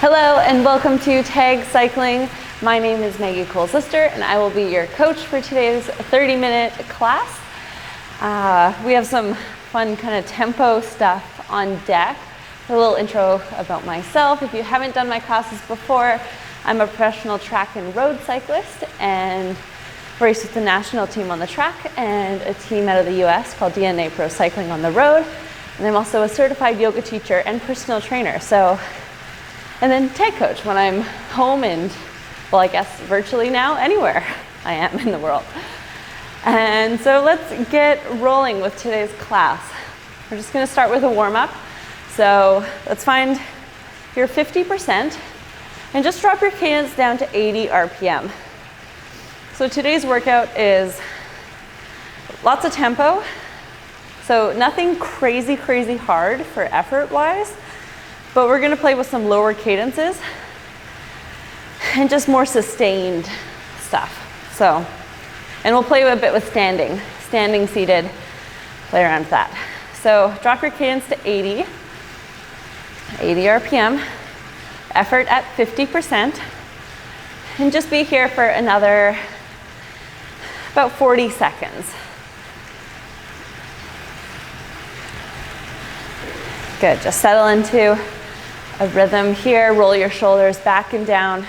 Hello and welcome to TaG Cycling. My name is Maggie Cole's sister and I will be your coach for today's 30-minute class. We have some fun kind of tempo stuff on deck. A little intro about myself. If you haven't done my classes before, I'm a professional track and road cyclist and race with the national team on the track and a team out of the US called DNA Pro Cycling on the road. And I'm also a certified yoga teacher and personal trainer. And then TaG coach when I'm home and, well, I guess virtually now, anywhere I am in the world. And so let's get rolling with today's class. We're just gonna start with a warm-up. So let's find your 50% and just drop your cadence down to 80 RPM. So today's workout is lots of tempo. So nothing crazy hard for effort-wise. But we're gonna play with some lower cadences and just more sustained stuff. And we'll play a bit with standing, seated, play around with that. So drop your cadence to 80 RPM, effort at 50%, and just be here for another about 40 seconds. Good, just settle into a rhythm here. Roll your shoulders back and down.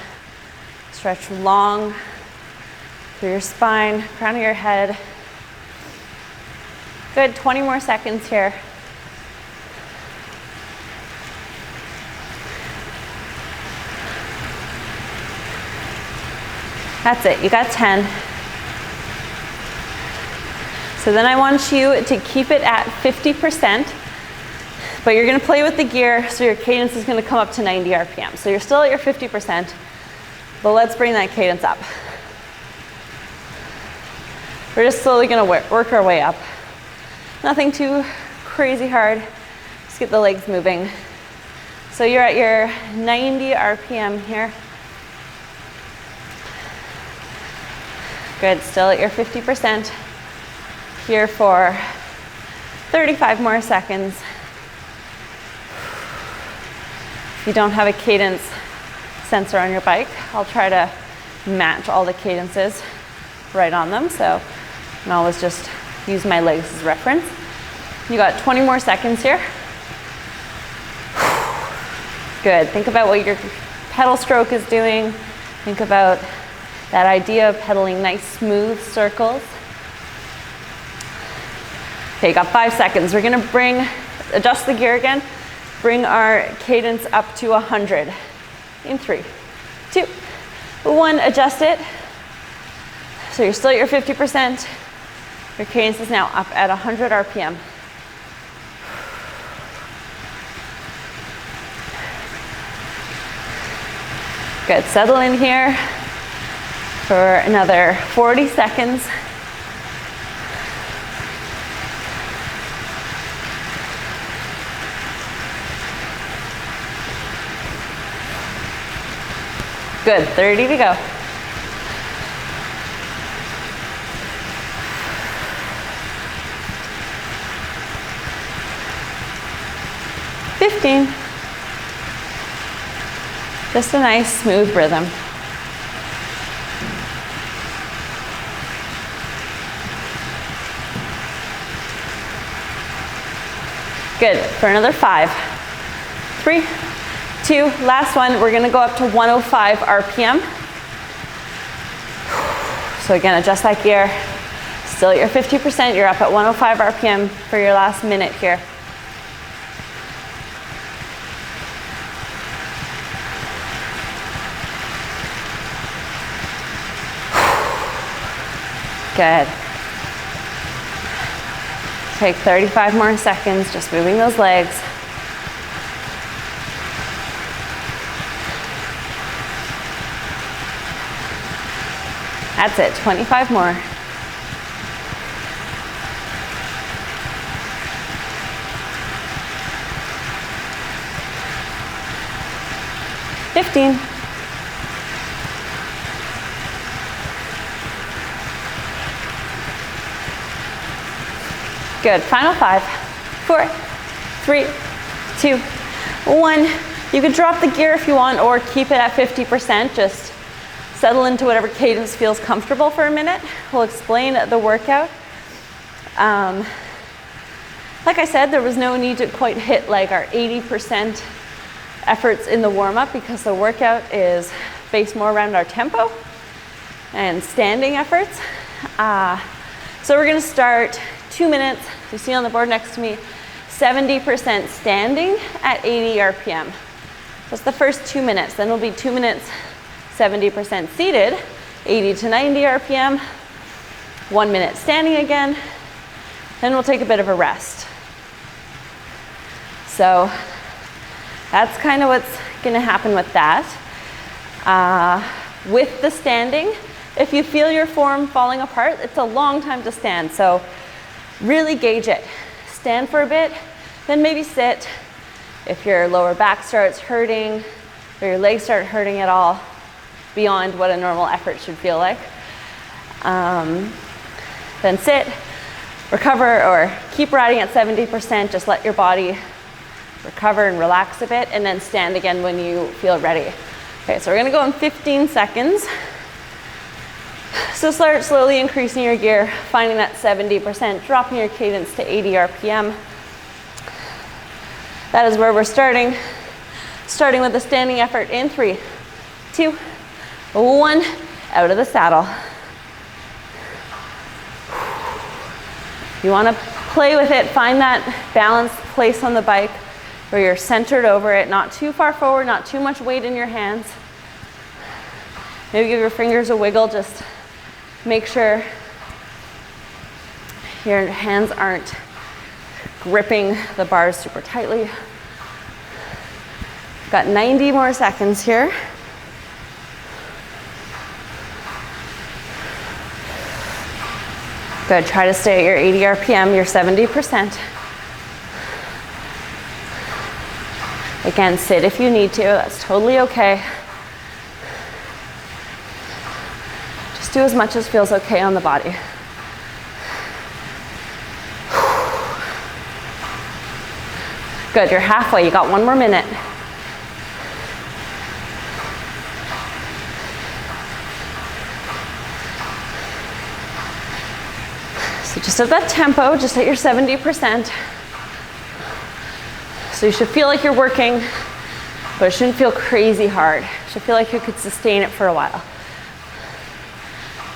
Stretch long through your spine, crown of your head. Good, 20 more seconds here. That's it, you got 10. So then I want you to keep it at 50%. But you're gonna play with the gear, so your cadence is gonna come up to 90 RPM. So you're still at your 50%, but let's bring that cadence up. We're just slowly gonna work our way up. Nothing too crazy hard, just get the legs moving. So you're at your 90 RPM here. Good, still at your 50%. Here for 35 more seconds. If you don't have a cadence sensor on your bike, I'll try to match all the cadences right on them. So I can always just use my legs as reference. You got 20 more seconds here. Good, think about what your pedal stroke is doing. Think about that idea of pedaling nice smooth circles. Okay, you got 5 seconds. We're gonna adjust the gear again. Bring our cadence up to 100 in 3, 2, 1, adjust it. So you're still at your 50%. Your cadence is now up at 100 RPM. Good, settle in here for another 40 seconds. Good, 30 to go. Just a nice smooth rhythm. Good, for another 5, 3, 2, last one, we're gonna go up to 105 RPM. So again, adjust that gear. Still at your 50%, you're up at 105 RPM for your last minute here. Good. Take 35 more seconds, just moving those legs. That's it, 25 more. $15. Good, final 5, 4, 3, 2, 1. You could drop the gear if you want or keep it at 50%. Just settle into whatever cadence feels comfortable for a minute. We'll explain the workout. Like I said, there was no need to quite hit like our 80% efforts in the warm-up because the workout is based more around our tempo and standing efforts. So we're gonna start 2 minutes, you see on the board next to me, 70% standing at 80 RPM. That's the first 2 minutes. Then it'll be 2 minutes, 70% seated, 80 to 90 RPM, 1 minute standing again, then we'll take a bit of a rest. So that's kind of what's gonna happen with that. With the standing, if you feel your form falling apart, it's a long time to stand, so really gauge it. Stand for a bit, then maybe sit. If your lower back starts hurting or your legs start hurting at all, beyond what a normal effort should feel like, then sit, recover, or keep riding at 70%. Just let your body recover and relax a bit, and then stand again when you feel ready. Okay, so we're gonna go in 15 seconds. So start slowly increasing your gear, finding that 70%, dropping your cadence to 80 RPM. That is where we're starting. Starting with a standing effort in 3, 2, 1, out of the saddle. You wanna play with it, find that balanced place on the bike where you're centered over it, not too far forward, not too much weight in your hands. Maybe give your fingers a wiggle, just make sure your hands aren't gripping the bars super tightly. Got 90 more seconds here. Good, try to stay at your 80 RPM, your 70%. Again, sit if you need to, that's totally okay. Just do as much as feels okay on the body. Good, you're halfway, you got 1 more minute. So just at that tempo, just at your 70%. So you should feel like you're working, but it shouldn't feel crazy hard. It should feel like you could sustain it for a while.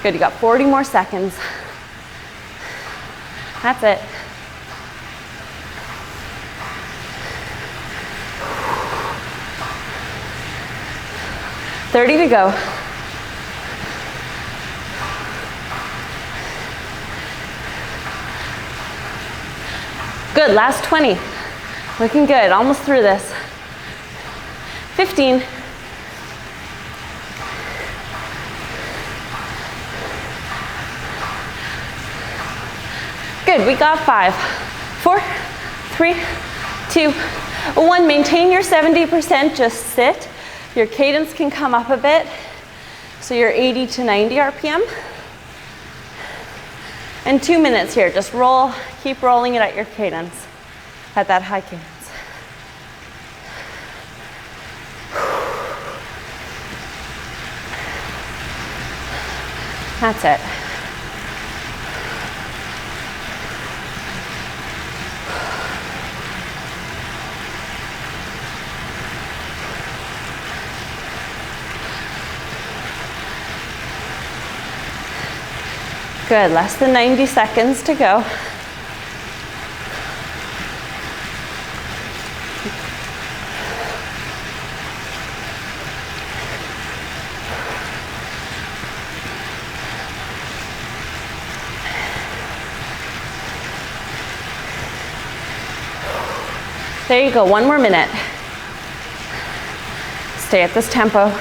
Good, you got 40 more seconds. That's it. $30 to go. Good, last 20. Looking good, almost through this. 15. Good, we got 5, 4, 3, 2, 1. Maintain your 70%, just sit. Your cadence can come up a bit. So you're 80 to 90 RPM. And 2 minutes here, just roll, keep rolling it at your cadence, at that high cadence. That's it. Good, less than 90 seconds to go. There you go, 1 more minute. Stay at this tempo.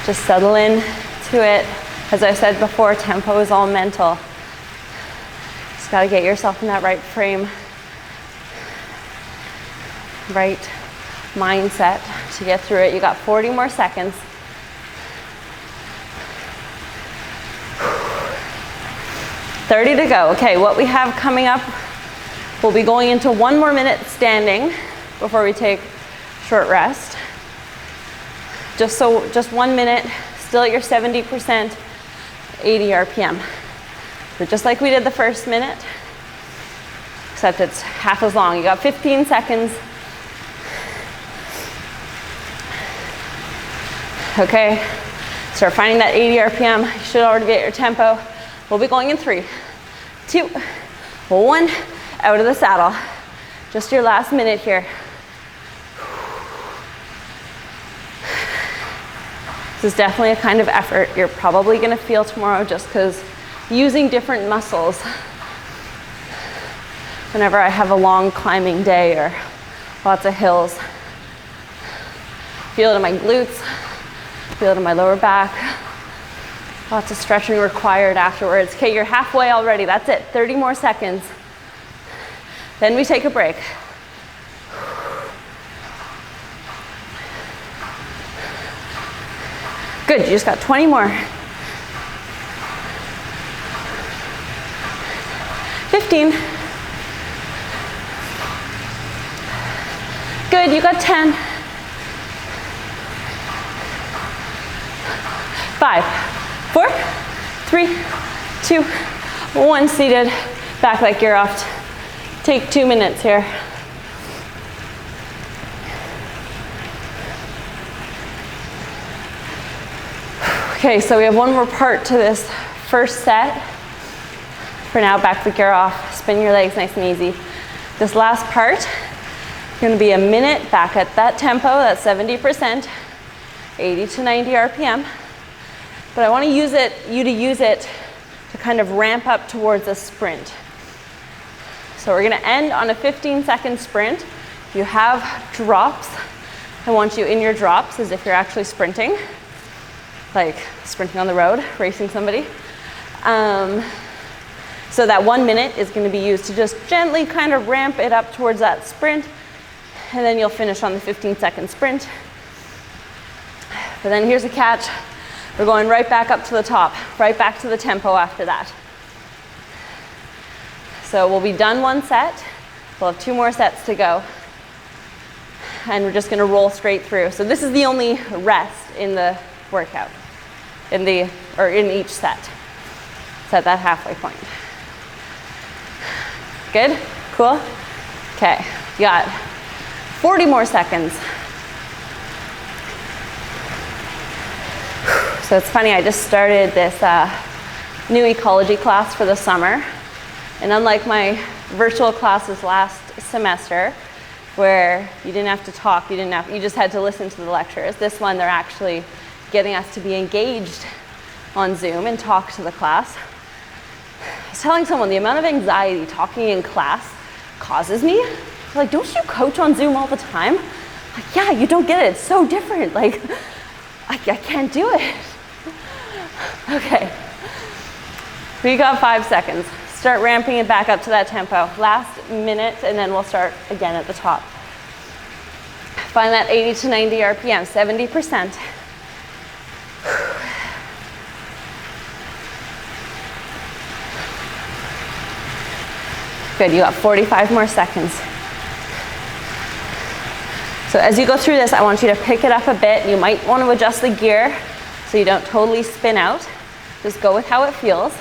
Just settle in to it. As I said before, tempo is all mental. Just gotta get yourself in that right frame, right mindset to get through it. You got 40 more seconds. 30 to go. Okay, what we have coming up, we'll be going into 1 more minute standing before we take short rest. Just 1 minute, still at your 70%, 80 RPM. So just like we did the first minute, except it's half as long. You got 15 seconds. Okay, start finding that 80 RPM. You should already be at your tempo. We'll be going in 3, 2, 1, out of the saddle. Just your last minute here. This is definitely a kind of effort you're probably gonna feel tomorrow just because using different muscles. Whenever I have a long climbing day or lots of hills, feel it in my glutes, feel it in my lower back. Lots of stretching required afterwards. Okay, you're halfway already. That's it. 30 more seconds. Then we take a break. Good, you just got 20 more. 15. Good, you got 10. 5, 4, 3, 2, 1, seated. Back like you're off. Take 2 minutes here. Okay, so we have 1 more part to this first set. For now, back like you're off. Spin your legs nice and easy. This last part, you're gonna be a minute back at that tempo, that's 70%, 80 to 90 RPM. But I want to use it to kind of ramp up towards a sprint. So we're going to end on a 15-second sprint. If you have drops, I want you in your drops as if you're actually sprinting, like sprinting on the road, racing somebody. So that 1 minute is going to be used to just gently kind of ramp it up towards that sprint, and then you'll finish on the 15-second sprint. But then here's a catch. We're going right back up to the top, right back to the tempo after that. So we'll be done 1 set. We'll have 2 more sets to go. And we're just gonna roll straight through. So this is the only rest in the workout, in each set. It's at that halfway point. Good? Cool? Okay, you got 40 more seconds. So it's funny, I just started this new ecology class for the summer. And unlike my virtual classes last semester, where you didn't have to talk, you just had to listen to the lectures, this one they're actually getting us to be engaged on Zoom and talk to the class. I was telling someone the amount of anxiety talking in class causes me. Like, don't you coach on Zoom all the time? Like, yeah, you don't get it, it's so different. Like, I can't do it. Okay, we got 5 seconds. Start ramping it back up to that tempo. Last minute, and then we'll start again at the top. Find that 80 to 90 RPM, 70%. Good, you got 45 more seconds. So as you go through this, I want you to pick it up a bit. You might want to adjust the gear so you don't totally spin out. Just go with how it feels.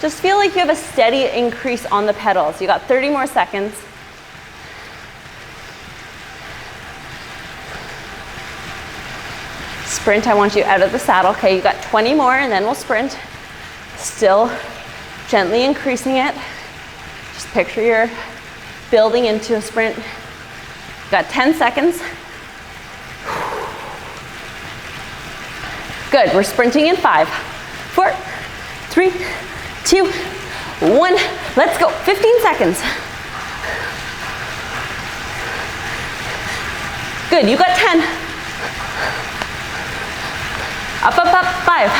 Just feel like you have a steady increase on the pedals. You got 30 more seconds. Sprint, I want you out of the saddle. Okay, you got 20 more and then we'll sprint. Still gently increasing it. Just picture you're building into a sprint. Got 10 seconds. Good, we're sprinting in 5, 4, 3, 2, 1. Let's go, 15 seconds. Good, you got 10. Up, up, up, 5,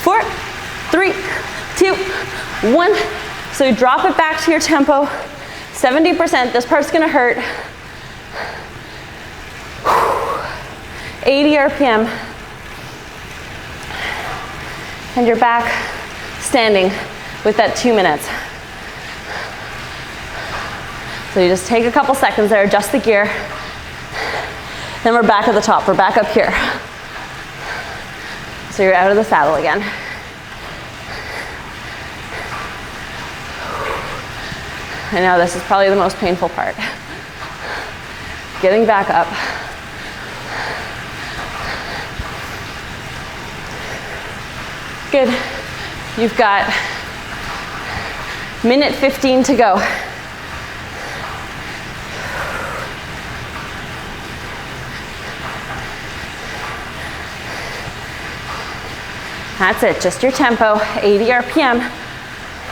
4, 3, 2, 1. So you drop it back to your tempo, 70%, this part's gonna hurt. 80 RPM. And you're back, standing. with that 2 minutes. So you just take a couple seconds there, adjust the gear. Then we're back at the top, we're back up here. So you're out of the saddle again. I know this is probably the most painful part. Getting back up. Good. You've got minute 15 to go. That's it, just your tempo, 80 RPM.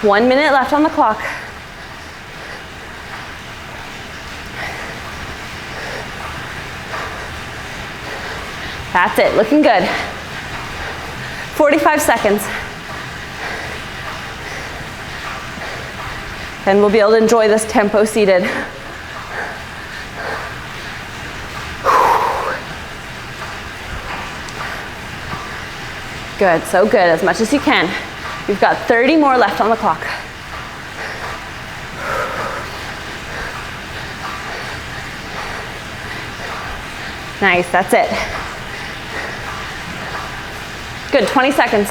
1 minute left on the clock. That's it, looking good. 45 seconds. Then we'll be able to enjoy this tempo seated. Good, so good, as much as you can. You've got 30 more left on the clock. Nice, that's it. Good, 20 seconds.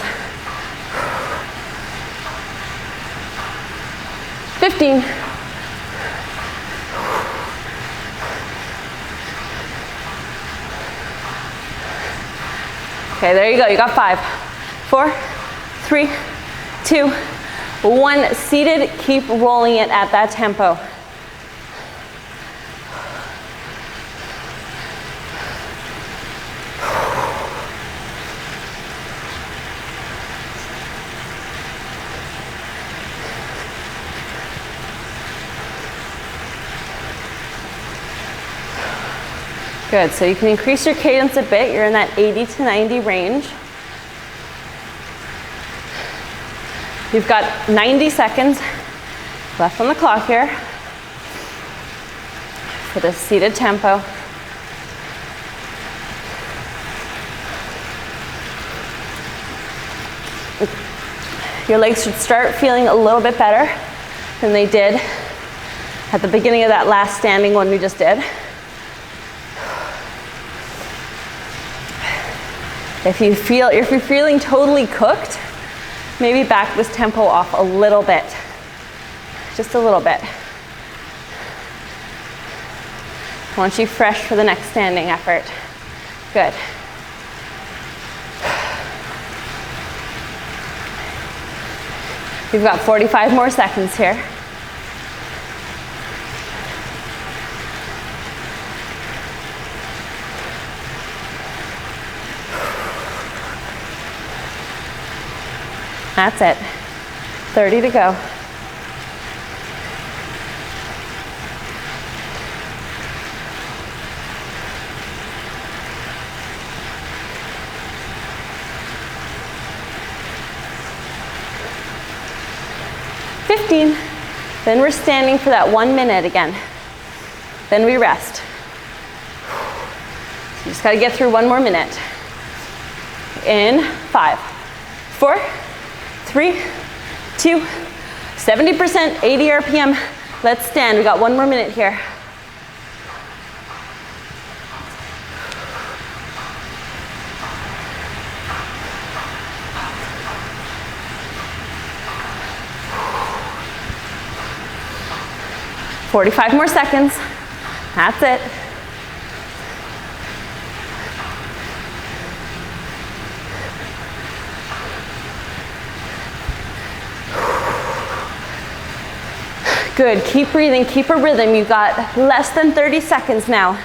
15. Okay, there you go, you got 5, 4, 3, 2, 1. Seated, keep rolling it at that tempo. Good, so you can increase your cadence a bit. You're in that 80 to 90 range. You've got 90 seconds left on the clock here for this seated tempo. Your legs should start feeling a little bit better than they did at the beginning of that last standing one we just did. If you're feeling totally cooked, maybe back this tempo off a little bit, just a little bit. I want you fresh for the next standing effort. Good. You've got 45 more seconds here. That's it. 30 to go. Then we're standing for that 1 minute again. Then we rest. So you just got to get through 1 more minute. In 5, 4, 3, 2, 70%, 80 RPM. Let's stand. We got 1 more minute here. "45 more seconds. That's it. Good, keep breathing, keep a rhythm. You've got less than 30 seconds now.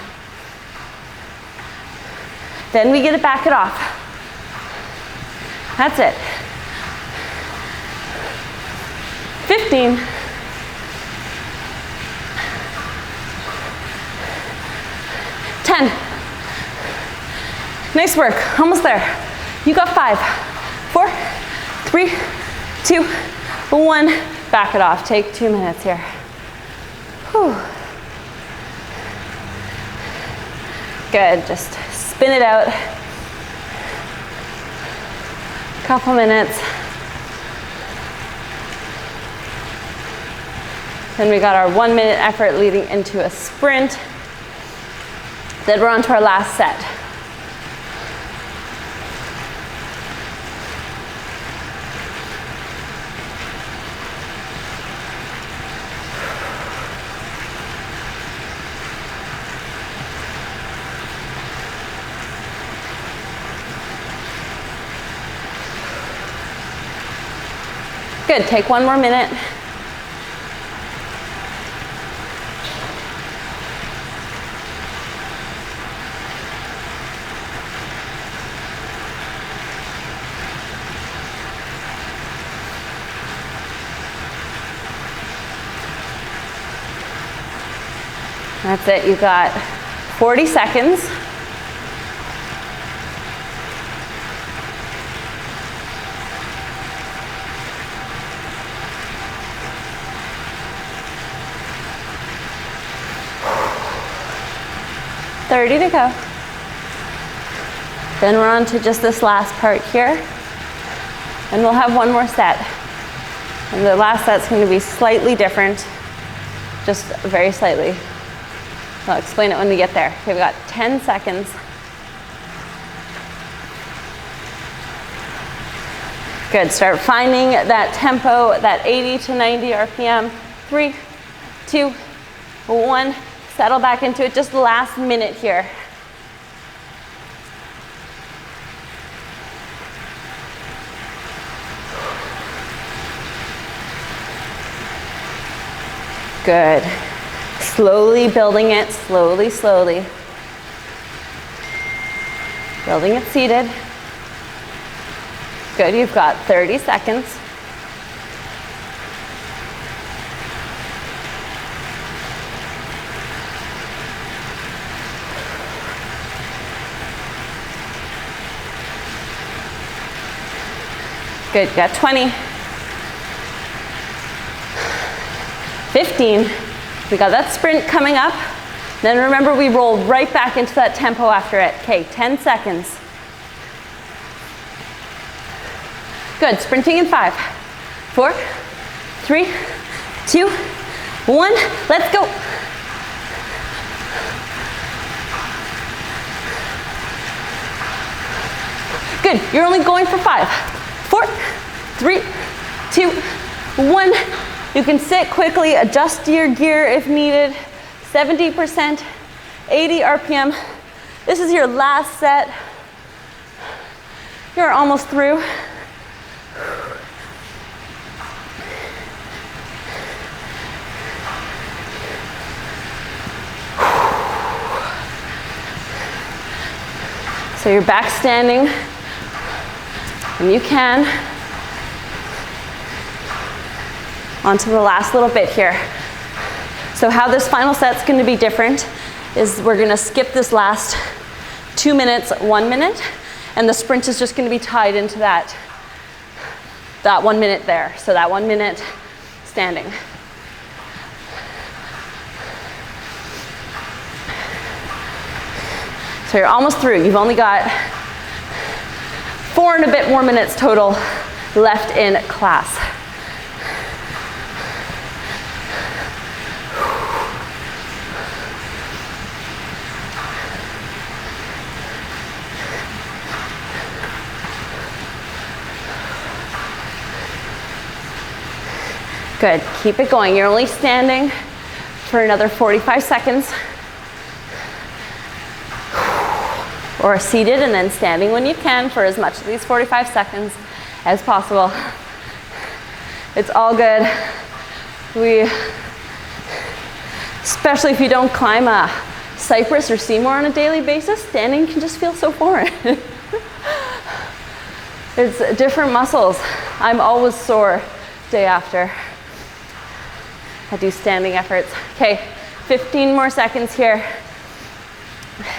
Then we get to back it off. That's it. 15. 10. Nice work, almost there. You got 5, 4, 3, 2, 1. Back it off, take 2 minutes here. Whew. Good, just spin it out. Couple minutes. Then we got our 1 minute effort leading into a sprint. Then we're on to our last set. Good, take 1 more minute. That's it, you got 40 seconds. $30 to go. Then we're on to just this last part here. And we'll have 1 more set. And the last set's going to be slightly different, just very slightly. I'll explain it when we get there. Okay, we've got 10 seconds. Good, start finding that tempo, that 80 to 90 RPM. 3, 2, 1. Settle back into it, just the last minute here. Good. Slowly building it, slowly, slowly. Building it seated. Good, you've got 30 seconds. Good, you got 20. 15. We got that sprint coming up. Then remember, we roll right back into that tempo after it. Okay, 10 seconds. Good, sprinting in 5, 4, 3, 2, 1. Let's go. Good, you're only going for 5, 4, 3, 2, 1. You can sit quickly, adjust your gear if needed. 70%, 80 RPM. This is your last set. You're almost through. So you're back standing, and you can. Onto the last little bit here. So how this final set's going to be different is we're going to skip this last 2 minutes, 1 minute, and the sprint is just going to be tied into that 1 minute there. So that 1 minute standing. So you're almost through. You've only got 4 and a bit more minutes total left in class. Good, keep it going. You're only standing for another 45 seconds. Or seated and then standing when you can for as much of these 45 seconds as possible. It's all good. Especially if you don't climb a Cypress or Seymour on a daily basis, standing can just feel so foreign. It's different muscles. I'm always sore day after I do standing efforts. Okay, 15 more seconds here.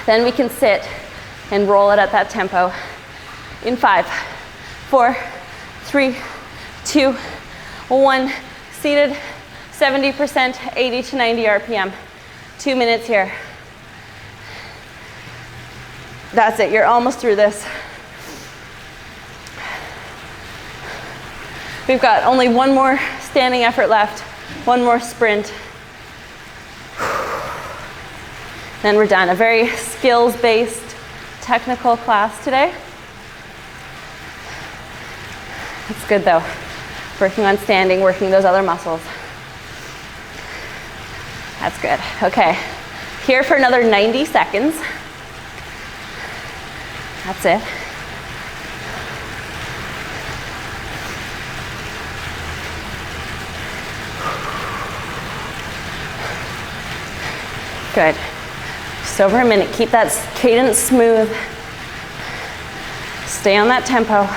Then we can sit and roll it at that tempo. In 5, 4, 3, 2, 1. Seated, 70%, 80 to 90 RPM. 2 minutes here. That's it, you're almost through this. We've got only 1 more standing effort left. One more sprint. Then we're done. A very skills-based technical class today. It's good though. Working on standing, working those other muscles. That's good. Okay. Here for another 90 seconds. That's it. Good. Just over a minute. Keep that cadence smooth. Stay on that tempo.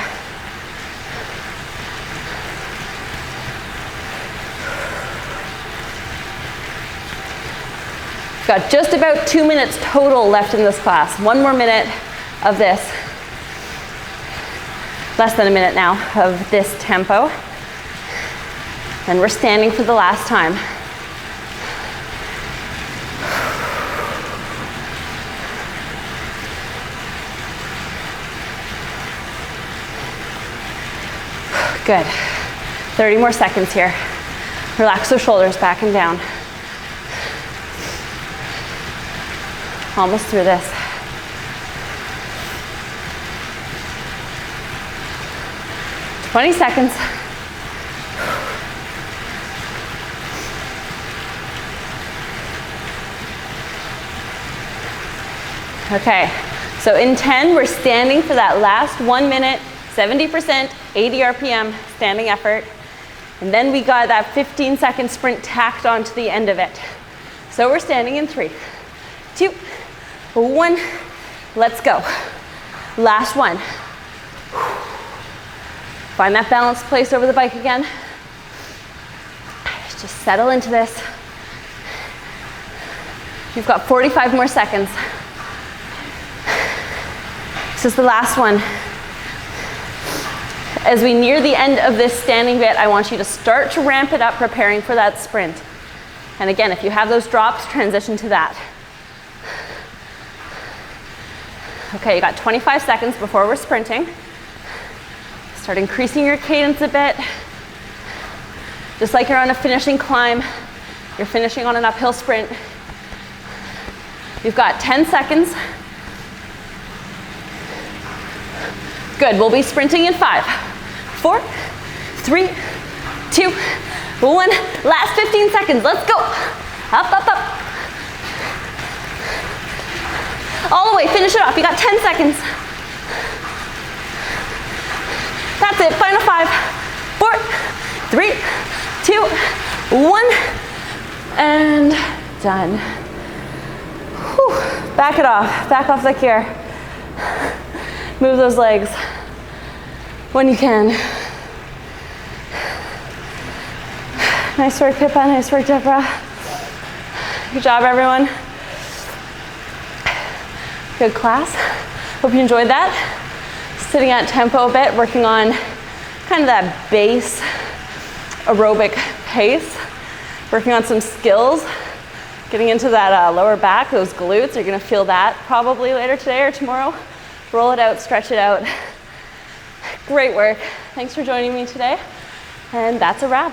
Got just about 2 minutes total left in this class. 1 more minute of this. Less than a minute now of this tempo. And we're standing for the last time. Good. 30 more seconds here. Relax those shoulders back and down. Almost through this. "20 seconds. Okay, so in 10, we're standing for that last 1 minute, 70%, 80 RPM standing effort. And then we got that 15-second sprint tacked on to the end of it. So we're standing in 3, 2, 1. Let's go. Last one. Find that balanced place over the bike again. Just settle into this. You've got 45 more seconds. This is the last one. As we near the end of this standing bit, I want you to start to ramp it up, preparing for that sprint. And again, if you have those drops, transition to that. Okay, you got 25 seconds before we're sprinting. Start increasing your cadence a bit. Just like you're on a finishing climb, you're finishing on an uphill sprint. You've got 10 seconds. Good, we'll be sprinting in 5, 4, 3, 2, 1. Last 15 seconds, let's go. Up, up, up. All the way, finish it off. You got 10 seconds. That's it, final 5, 4, 3, 2, 1. And done. Whew. Back it off, back off the gear. Move those legs when you can. Nice work, Pippa. Nice work, Deborah. Good job, everyone. Good class. Hope you enjoyed that. Sitting at tempo a bit, working on kind of that base aerobic pace. Working on some skills. Getting into that lower back, those glutes. You're gonna feel that probably later today or tomorrow. Roll it out, stretch it out. Great work. Thanks for joining me today. And that's a wrap.